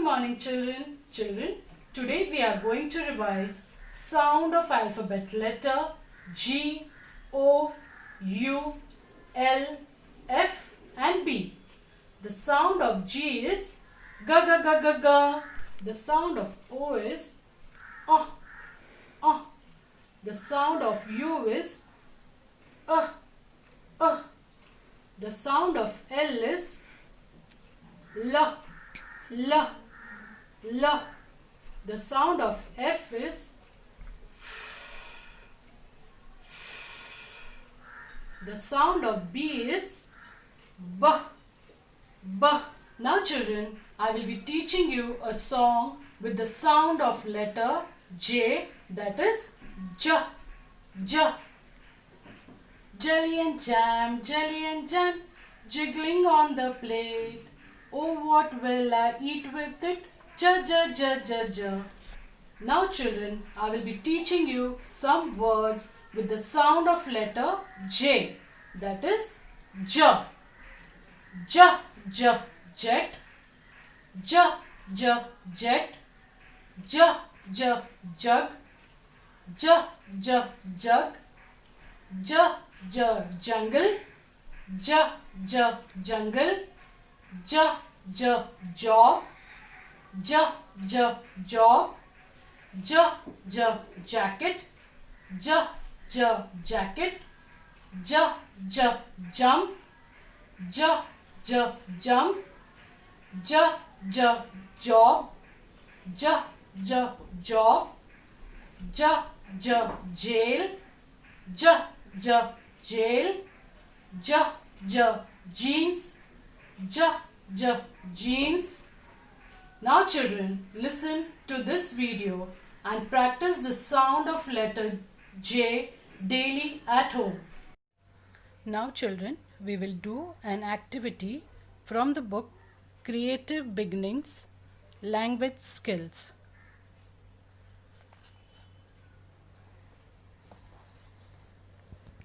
morning children. Today we are going to revise sound of alphabet letter G, O, U, L, F and B. The sound of G is G, G, G, G, G. The sound of O is The sound of U is The sound of L is L, L, L. The sound of F is The sound of B is B, B. Now children, I will be teaching you a song with the sound of letter J, that is J, J. Jelly and jam, jiggling on the plate. Oh, what will I eat with it? J, J, J, J, J. Now children, I will be teaching you some words with the sound of letter J, that is J. J, J, jet. J, J, jet. J, J, jug. J, J, jug. J, J, jungle. J, J, jungle. J, J, jog. J, J, jog. J, J, jacket. J, J, jacket. J, J, jump. J, J, jump. J, J, job. J, J, job. J, J, jail. J, J, jail. J, J, jeans. J, J, jeans. Now children, listen to this video and practice the sound of letter J daily at home. Now children, we will do an activity from the book Creative Beginnings, Language Skills.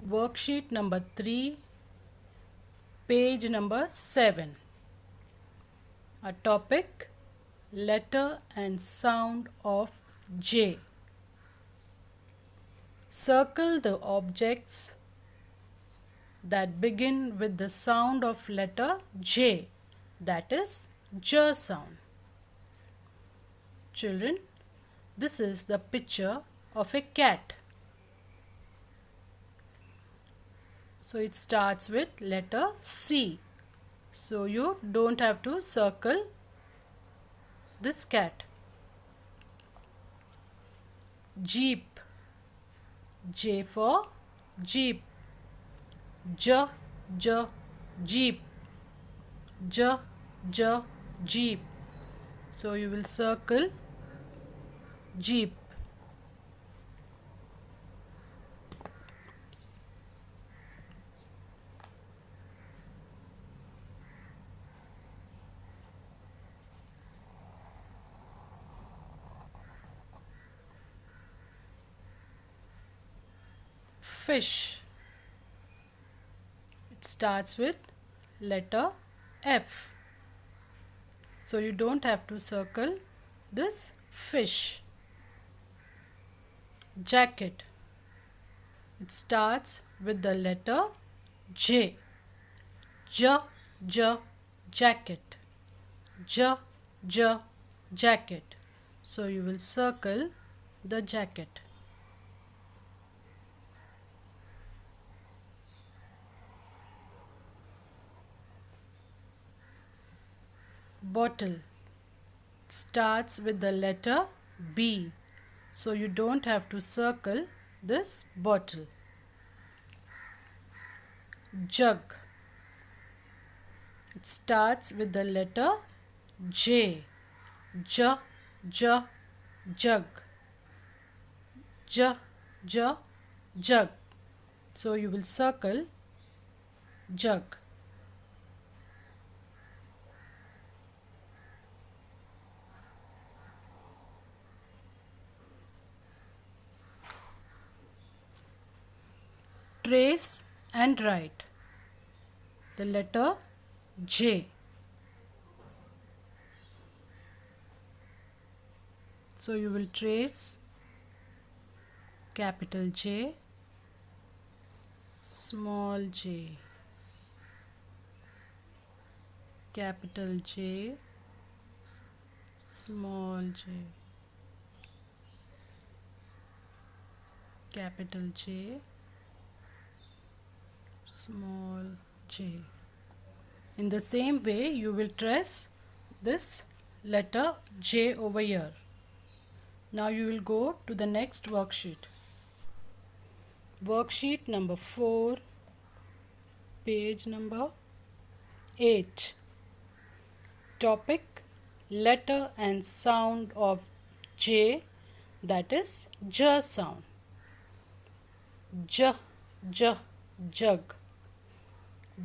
Worksheet number 3, page number 7. A topic, letter and sound of J. Circle the objects that begin with the sound of letter J, that is J sound. Children, this is the picture of a cat. So it starts with letter C. So you don't have to circle this cat. Jeep. J for jeep. J, J, jeep. J, J, jeep. So you will circle jeep. Fish. It starts with letter F. So you don't have to circle this fish. Jacket. It starts with the letter J. J, J, jacket. J, J, jacket. So you will circle the jacket. Bottle. It starts with the letter B. So you don't have to circle this bottle. Jug. It starts with the letter J. J, J, jug. J, J, jug. So you will circle jug. Trace and write the letter J. So you will trace capital J, small j, capital J, small j, capital J, small j. In the same way, you will trace this letter J over here. Now you will go to the next worksheet. Worksheet number 4, page number 8. Topic: letter and sound of J, that is J sound. J, j, jug.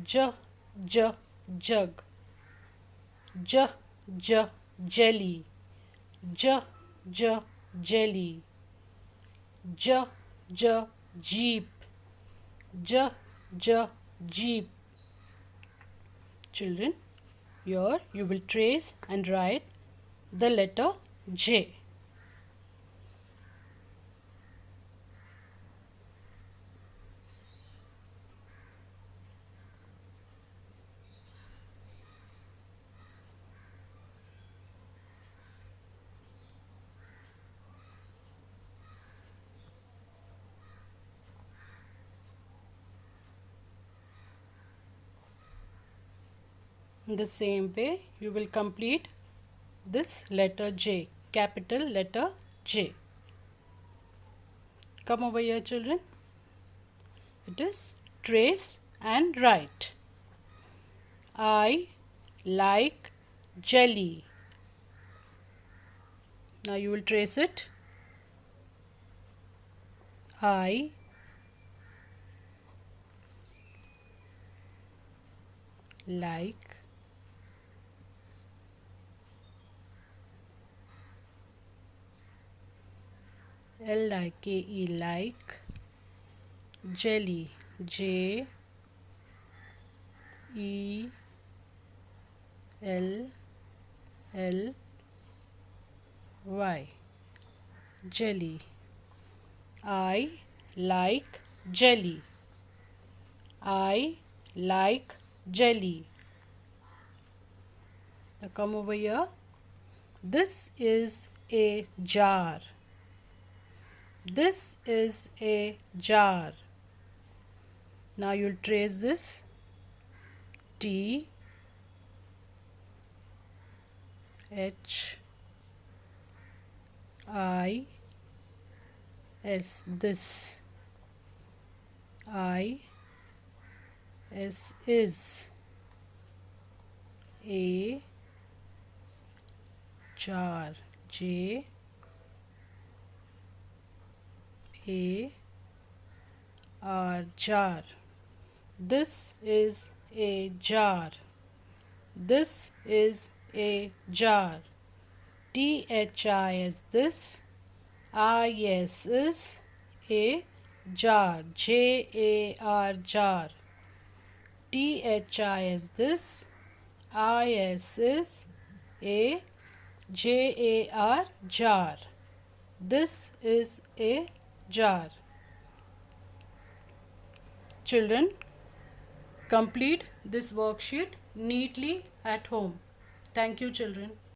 J, j, jug. J, j, jelly. J, j, jelly. J, j, jeep. J, j, jeep. Children, here you will trace and write the letter J. In the same way, you will complete this letter J, capital letter J. Come over here, children. It is trace and write. I like jelly. Now you will trace it. I like L-I-K-E, like, jelly, J-E-L-L-Y, jelly. I like jelly. I like jelly. Now come over here. This is a jar. This is a jar. Now you'll trace this. T H I S, this. I S is a jar. J A R, jar. This is a jar. This is a jar. THIS, this. IS is a jar. JAR, jar. THIS, this. IS is a JAR, jar. This is a jar. Children, complete this worksheet neatly at home. Thank you, children.